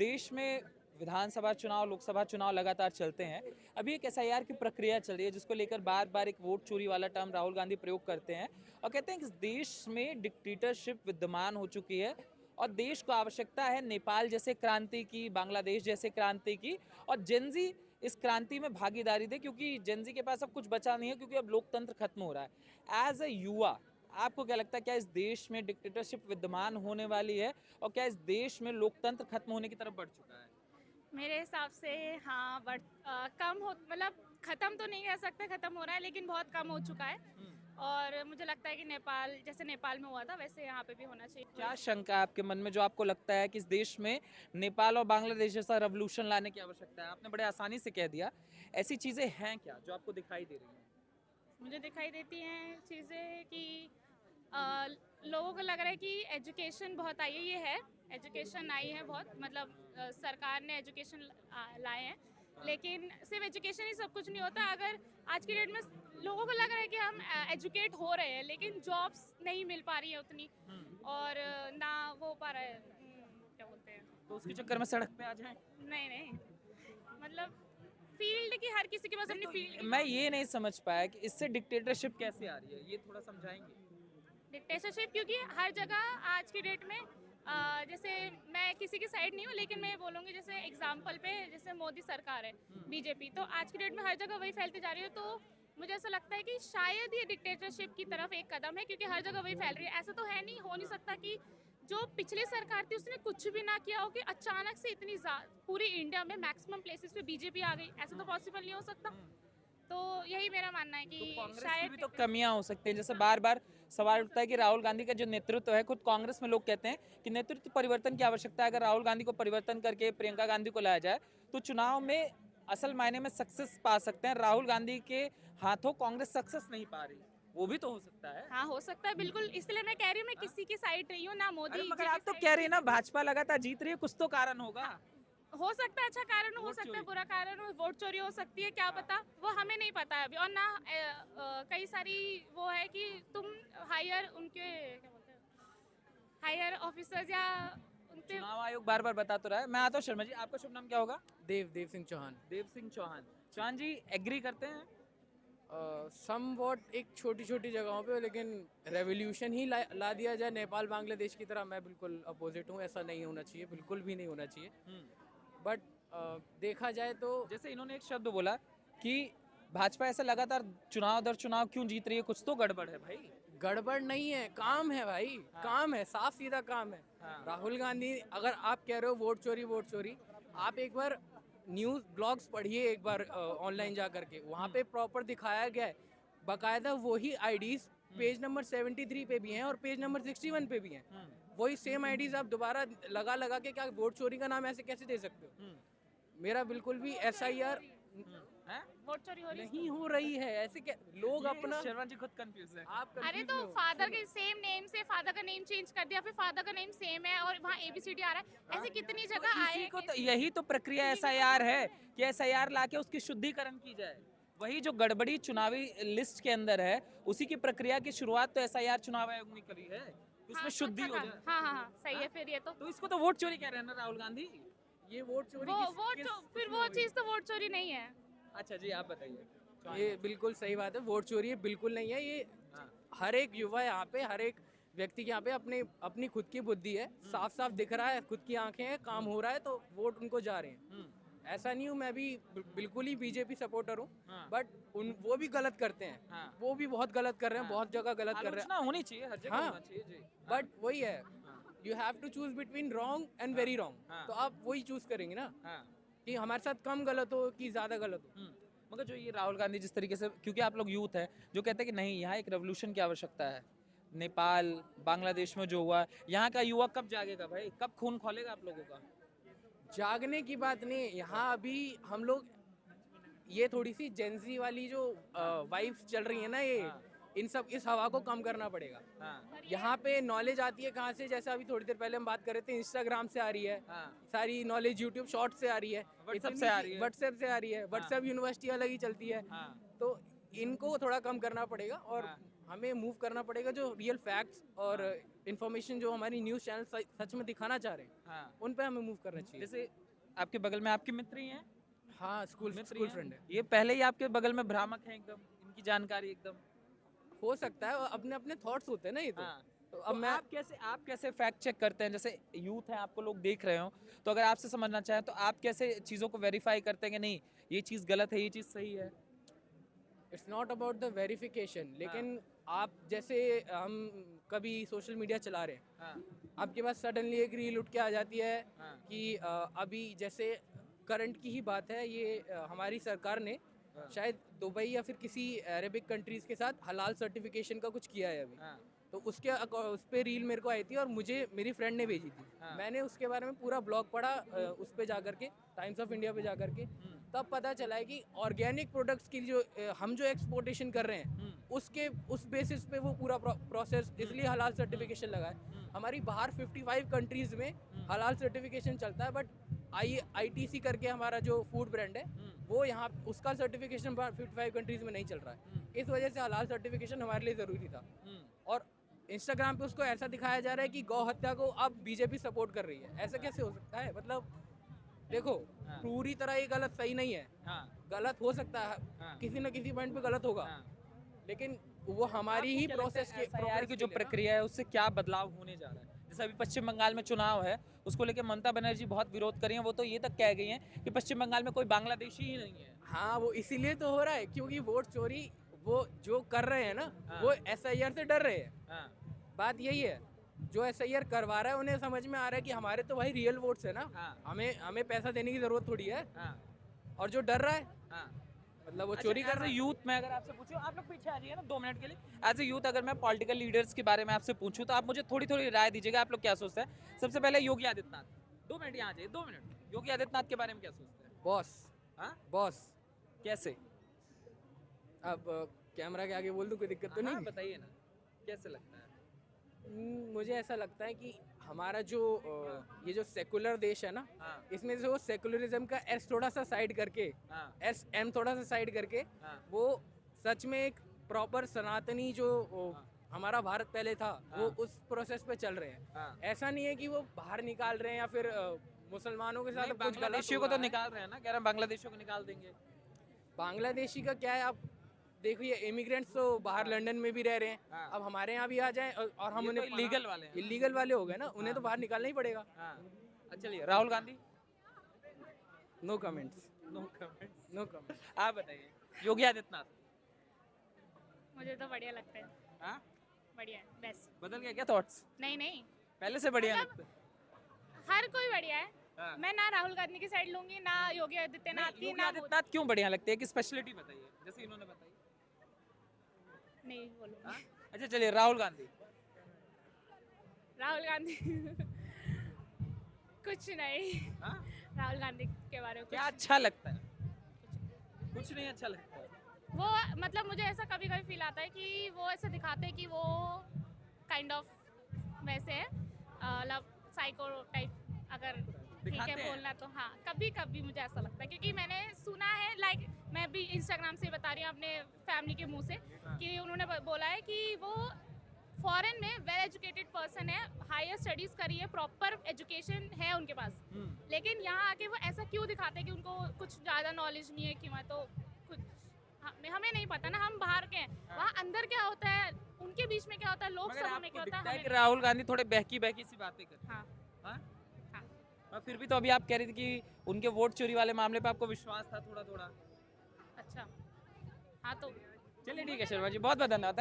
देश में विधानसभा चुनाव, लोकसभा चुनाव लगातार चलते हैं। अभी एक एसआईआर की प्रक्रिया चल रही है जिसको लेकर बार-बार एक वोट चोरी वाला टर्म राहुल गांधी प्रयोग करते हैं और कहते हैं कि इस देश में डिक्टेटरशिप विद्यमान हो चुकी है और देश को आवश्यकता है नेपाल जैसे क्रांति की, बांग्लादेश जैसे क्रांति की और जेनजी इस क्रांति में भागीदारी दे क्योंकि जेनजी के पास अब कुछ बचा नहीं है क्योंकि अब लोकतंत्र खत्म हो रहा है। एज अ युवा आपको क्या लगता है, क्या इस देश में डिक्टेटरशिप विद्यमान होने वाली है और क्या इस देश में लोकतंत्र खत्म होने की तरफ बढ़ चुका है? मेरे हिसाब से हाँ बट कम हो मतलब ख़त्म तो नहीं कह सकते ख़त्म हो रहा है लेकिन बहुत कम हो चुका है। और मुझे लगता है कि नेपाल जैसे नेपाल में हुआ था वैसे यहाँ पे भी होना चाहिए। क्या शंका है आपके मन में जो आपको लगता है कि इस देश में नेपाल और बांग्लादेश जैसा रेवोल्यूशन लाने की आवश्यकता है? आपने बड़े आसानी से कह दिया। ऐसी चीजें हैं क्या जो आपको दिखाई दे रही हैं? मुझे दिखाई देती हैं चीज़ें कि अ, लोगों को लग रहा है कि एजुकेशन बहुत आई है, ये है एजुकेशन आई है बहुत मतलब सरकार ने एजुकेशन लाए हैं। लेकिन सिर्फ एजुकेशन ही सब कुछ नहीं होता। अगर आज की डेट में लोगों को लग रहा है कि हम एजुकेट हो रहे हैं लेकिन जॉब्स नहीं मिल पा रही है उतनी और ना वो हो पा रहा है क्या बोलते हैं। तो उसके चक्कर में सड़क पे आ जाएं? नहीं नहीं मतलब फील्ड की हर किसी के पास नहीं अपनी फील्ड तो की मैं ये नहीं समझ पाया कि इससे डिक्टेटरशिप कैसे आ रही है, ये थोड़ा समझाएंगे? डिक्टेटरशिप, क्योंकि हर जगह आज की डेट में जैसे मैं किसी की साइड नहीं हूँ लेकिन मैं ये बोलूँगी जैसे एग्जाम्पल पे जैसे मोदी सरकार है बीजेपी, तो आज की डेट में हर जगह वही फैलती जा रही है। तो मुझे ऐसा लगता है कि शायद ये डिक्टेटरशिप की तरफ एक कदम है क्योंकि हर जगह वही फैल रही है। ऐसा तो है नहीं, हो नहीं सकता कि जो पिछली सरकार थी उसने कुछ भी ना किया हो कि अचानक से इतनी पूरी इंडिया में मैक्सिमम प्लेसेस पे बीजेपी आ गई। ऐसा तो पॉसिबल नहीं हो सकता। तो यही मेरा मानना है कि तो कांग्रेस की शायद भी तो कमियां हो सकती हैं। जैसे बार बार सवाल उठता है कि राहुल गांधी का जो नेतृत्व है, खुद कांग्रेस में लोग कहते हैं कि नेतृत्व परिवर्तन की आवश्यकता है। अगर राहुल गांधी को परिवर्तन करके प्रियंका गांधी को लाया जाए तो चुनाव में असल मायने में सक्सेस पा सकते हैं। राहुल गांधी के हाथों कांग्रेस सक्सेस नहीं पा रही, वो भी तो हो सकता है। हाँ हो सकता है बिल्कुल, इसलिए मैं कह रही हूँ मैं हाँ? किसी की साइड रही हूँ ना अरे मोदी मगर जी की आप तो साइड। कह रही है ना भाजपा लगातार जीत रही है, कुछ तो कारण होगा। हाँ, हो सकता है अच्छा कारण हो वोट सकता है चोरी। बुरा कारण हो, वोट चोरी हो सकती है, क्या हाँ। पता, वो हमें नहीं पता है अभी। और ना कई सारी वो है कि तुम हायर उनके क्या बोलते हैं हायर ऑफिसर्स या उनके। चुनाव आयोग बार बार बता तो रहा है। मैं आता हूँ शर्मा जी, आपका शुभ नाम क्या होगा? देव देव सिंह चौहान। देव सिंह चौहान। चौहान जी, एग्री करते हैं? सम वॉट एक छोटी छोटी जगहों पे, लेकिन रेवोल्यूशन ही ला दिया जाए नेपाल बांग्लादेश की तरह, मैं बिल्कुल अपोजिट हूँ। ऐसा नहीं होना चाहिए, बिल्कुल भी नहीं होना चाहिए। बट देखा जाए तो जैसे इन्होंने एक शब्द बोला कि भाजपा ऐसा लगातार चुनाव दर चुनाव क्यों जीत रही है, कुछ तो गड़बड़ है भाई। गड़बड़ नहीं है, काम है भाई। हाँ। काम है, साफ सीधा काम है। हाँ। राहुल गांधी, अगर आप कह रहे हो वोट चोरी वोट चोरी, आप एक बार न्यूज़ ब्लॉग्स पढ़िए एक बार ऑनलाइन जा करके, वहाँ पे प्रॉपर दिखाया गया है। बाकायदा वही आईडीज पेज नंबर 73 पे भी हैं और पेज नंबर 61 पे भी हैं। वही सेम आईडीज आप दोबारा लगा लगा के क्या वोट चोरी का नाम ऐसे कैसे दे सकते हो? मेरा बिल्कुल भी एसआईआर हैं? वोट चोरी हो रही है। नहीं हो रही है। ऐसे क्या लोग अपना, शर्मा जी खुद कंफ्यूज है। आप अरे कंफ्यूज तो में हो। फादर के सेम नेम से फादर का नेम चेंज कर दिया, फिर फादर का नेम सेम है और वहाँ एबीसीडी आ रहा है। ऐसे कितनी तो जगह आए इसी हैं को तो, केस। यही तो प्रक्रिया एसआईआर है कि एसआईआर लाके उसकी शुद्धिकरण की जाए। वही जो गड़बड़ी चुनावी लिस्ट के अंदर है, उसी की प्रक्रिया की शुरुआत तो एसआईआर चुनाव आयोग ने करी है। उसमें हाँ तो शुद्धि अच्छा हो था। जाए। हाँ हाँ हाँ सही है हाँ? फिर ये तो। तो इसको तो वोट चोरी कह रहे हैं ना राहुल गांधी। ये वोट चोरी वो किस वो किस फिर उसमें वो हुई? चीज़ तो वोट चोरी नहीं है। अच्छा जी, आप बताइए। ये बिल्कुल सही बात है, वोट चोरी है बिल्कुल नहीं है ये। हाँ। हर एक युवा यहाँ पे, हर एक व्यक्ति के यहाँ पे अपनी अपनी खुद की बुद्धि है। साफ साफ दिख रहा है, खुद की आंखें हैं, काम हो रहा है तो वोट उनको जा रहे हैं। ऐसा नहीं हूँ मैं भी बिल्कुल ही बीजेपी सपोर्टर हूँ। हाँ। बट उन वो भी गलत करते हैं। हाँ। वो भी बहुत गलत कर रहे हैं, हाँ। बहुत जगह गलत कर रहे आलोचना होनी चाहिए, हर जगह हाँ। होना चाहिए जी। हैं। बट वही है, you have to choose between wrong and very wrong. हाँ। तो आप वही चूज करेंगे ना, हाँ। कि हमारे साथ कम गलत हो कि ज्यादा गलत हो। मगर जो ये राहुल गांधी जिस तरीके से, क्योंकि आप लोग यूथ है, जो कहते हैं कि नहीं यहाँ एक रेवोल्यूशन की आवश्यकता है, नेपाल बांग्लादेश में जो हुआ, यहाँ का युवा कब जागेगा भाई, कब खून खोलेगा आप लोगों का? जागने की बात नहीं है यहाँ। अभी हम लोग ये थोड़ी सी जेंजी वाली जो वाइब्स चल रही है ना, ये इन सब इस हवा को कम करना पड़ेगा। हाँ। यहाँ पे नॉलेज आती है कहाँ से? जैसे अभी थोड़ी देर पहले हम बात कर रहे थे, इंस्टाग्राम से आ रही है। हाँ। सारी नॉलेज यूट्यूब शॉर्ट से आ रही है, व्हाट्सएप से आ रही है। व्हाट्सएप से आ रही है। व्हाट्सएप यूनिवर्सिटी अलग ही चलती है। हाँ। तो इनको थोड़ा कम करना पड़ेगा और हाँ। हमें मूव करना पड़ेगा जो रियल फैक्ट्स और इन्फॉर्मेशन जो हमारी न्यूज़ चैनल सच में दिखाना चाह रहे हैं, हाँ, उन पे हमें मूव करना चाहिए। जैसे आपके बगल में आपके मित्र ही हैं, हाँ, स्कूल फ्रेंड है। ये पहले ही आपके बगल में भ्रामक हैं एकदम, इनकी जानकारी एकदम। हो सकता है, अपने अपने थॉट्स होते हैं ना ये तो। हाँ, तो अब अब मैं आप कैसे फैक्ट चेक करते हैं? जैसे यूथ है, आपको लोग देख रहे हो, तो अगर आपसे समझना चाहें तो आप कैसे चीज़ों को वेरीफाई करते हैं कि नहीं ये चीज़ गलत है, ये चीज़ सही है? It's not about the verification, लेकिन आप जैसे हम कभी सोशल मीडिया चला रहे हैं, हाँ, आपके पास सडनली एक रील उठ के आ जाती है हाँ, कि अभी जैसे करंट की ही बात है, ये हमारी सरकार ने हाँ, शायद दुबई या फिर किसी अरेबिक कंट्रीज के साथ हलाल सर्टिफिकेशन का कुछ किया है अभी। हाँ, तो उसके उस पर रील मेरे को आई थी और मुझे मेरी फ्रेंड ने भेजी थी। हाँ। मैंने उसके बारे में पूरा ब्लॉग पढ़ा, उस पे जा करके, टाइम्स ऑफ इंडिया पे जा करके, तब पता चला है कि ऑर्गेनिक प्रोडक्ट्स की जो हम जो एक्सपोर्टेशन कर रहे हैं उसके उस बेसिस पे वो पूरा प्रोसेस, इसलिए हलाल सर्टिफिकेशन लगा है। हमारी बाहर 55 कंट्रीज में हलाल सर्टिफिकेशन चलता है, बट ITC करके हमारा जो फूड ब्रांड है वो यहाँ उसका सर्टिफिकेशन 55 कंट्रीज में नहीं चल रहा है। इस वजह से हलाल सर्टिफिकेशन हमारे लिए ज़रूरी था। और इंस्टाग्राम पे उसको ऐसा दिखाया जा रहा है कि गौ हत्या को अब बीजेपी सपोर्ट कर रही है। ऐसा कैसे हो सकता है? मतलब देखो, हाँ। पूरी तरह ये गलत सही नहीं है, हाँ, गलत हो सकता है, हाँ। किसी न किसी पॉइंट पे गलत होगा, हाँ। लेकिन वो हमारी ही प्रोसेस के SIR की जो लिए ना। प्रक्रिया है उससे क्या बदलाव होने जा रहा है? जैसे अभी पश्चिम बंगाल में चुनाव है, उसको लेकर ममता बनर्जी बहुत विरोध कर रही हैं, वो तो ये तक कह गई हैं कि पश्चिम बंगाल में कोई बांग्लादेशी ही नहीं है। हाँ, वो इसीलिए तो हो रहा है क्योंकि वोट चोरी वो जो कर रहे हैं ना, हाँ। वो SIR से डर रहे हैं। हाँ, बात यही है, जो SIR करवा रहा है उन्हें समझ में आ रहा है कि हमारे तो भाई रियल वोट्स है ना, हाँ। हमें पैसा देने की जरूरत थोड़ी है। हाँ, और जो डर रहा है हाँ। मतलब वो चोरी कर रहा है। यूथ में अगर आपसे पूछूं, आप लोग पीछे आ जाइए ना 2 मिनट के लिए। एज ए यूथ अगर मैं पॉलिटिकल लीडर्स के बारे में आपसे पूछूं तो आप मुझे थोड़ी थोड़ी राय दीजिएगा, आप लोग क्या सोचते हैं? सबसे पहले योगी आदित्यनाथ, 2 मिनट यहाँ आ जाइए, 2 मिनट। योगी आदित्यनाथ के बारे में क्या सोचते हैं? बॉस हाँ, बॉस कैसे? अब कैमरा के आगे बोल दूं, कोई दिक्कत तो हाँ, नहीं? बताइए ना, कैसे लगता है? मुझे ऐसा लगता है कि हमारा जो ये जो सेकुलर देश है ना, हाँ, इसमें से वो सेकुलरिज्म का S थोड़ा सा साइड करके, हाँ, SM थोड़ा सा साइड करके, हाँ, वो सच में एक प्रॉपर सनातनी जो हमारा भारत पहले था, वो हाँ। उस प्रोसेस पे चल रहे हैं। हाँ। ऐसा नहीं है कि वो बाहर निकाल रहे हैं या फिर मुसलमानों के साथ नहीं, कुछ गलत बांग्लादेशियों हो को तो रहा है। निकाल रहे हैं ना, कह रहे हैं बांग्लादेशियों को निकाल देंगे। बांग्लादेशी का क्या है, आप देखिए इमिग्रेंट्स तो बाहर लंदन में भी रह रहे हैं, हाँ। अब हमारे यहाँ भी आ जाए और हम ये उन्हें तो illegal वाले हैं ना। इलीगल वाले हो गए ना, उन्हें तो हाँ। बाहर निकालना ही पड़ेगा। हाँ, अच्छा चलिए, Rahul Gandhi? No comments, no comments. No comments. आप बताइए, योगी आदित्यनाथ? मुझे तो बढ़िया लगता है, हाँ, बढ़िया है, बेस्ट। बदल गया क्या थॉट्स? नहीं नहीं, पहले से बढ़िया मतलब- लगता है? हर कोई बढ़िया है। हाँ। मैं ना राहुल गांधी की साइड लूंगी, ना योगी आदित्यनाथ नहीं, की, योगी ना आदित्यनाथ क्यों बढ़िया लगते हैं? कि स्पेशलिटी बताइए, जैसे इन्होंने बताई। नहीं बोलूंगी। हाँ? अच्छा चलिए, राहुल गांधी? राहुल गांधी कुछ नहीं, हाँ? राहुल गांधी के बारे में क्या कुछ अच्छा लगता है? कुछ नहीं अच्छा लगता है। वो मतलब मुझे ऐसा कभी कभी फील आता है कि वो ऐसा दिखाते हैं कि वो काइंड ऑफ वैसे है, मतलब साइको टाइप, अगर ठीक दिखाते है हैं। बोलना तो। हाँ, कभी कभी मुझे ऐसा लगता है क्योंकि मैंने सुना है, लाइक मैं भी इंस्टाग्राम से बता रही हूँ अपने फैमिली के मुंह से, कि उन्होंने बोला है कि वो फॉरेन में वेल एजुकेटेड पर्सन है, हायर स्टडीज करी है, प्रॉपर एजुकेशन है उनके पास, लेकिन यहाँ आके वो ऐसा क्यों दिखाते हैं कि उनको कुछ ज़्यादा नॉलेज नहीं है, क्यों है तो कुछ हमें नहीं पता ना, हम बाहर के हैं, वहाँ अंदर क्या होता है, उनके बीच में क्या होता है, मगर लोकसभा में क्या आपको होता दिखता है, है कि हमें राहुल गांधी थोड़े बहकी बहकी सी बातें करते हैं? हाँ हाँ? हाँ और फिर भी तो अभी आप कह रही थी कि उनके वोट चोरी वाले मामले पे आपको विश्वास था थोड़ा थोड़ा। अच्छा, हाँ तो चलिए ठीक है शर्मा जी, बहुत बहुत धन्यवाद।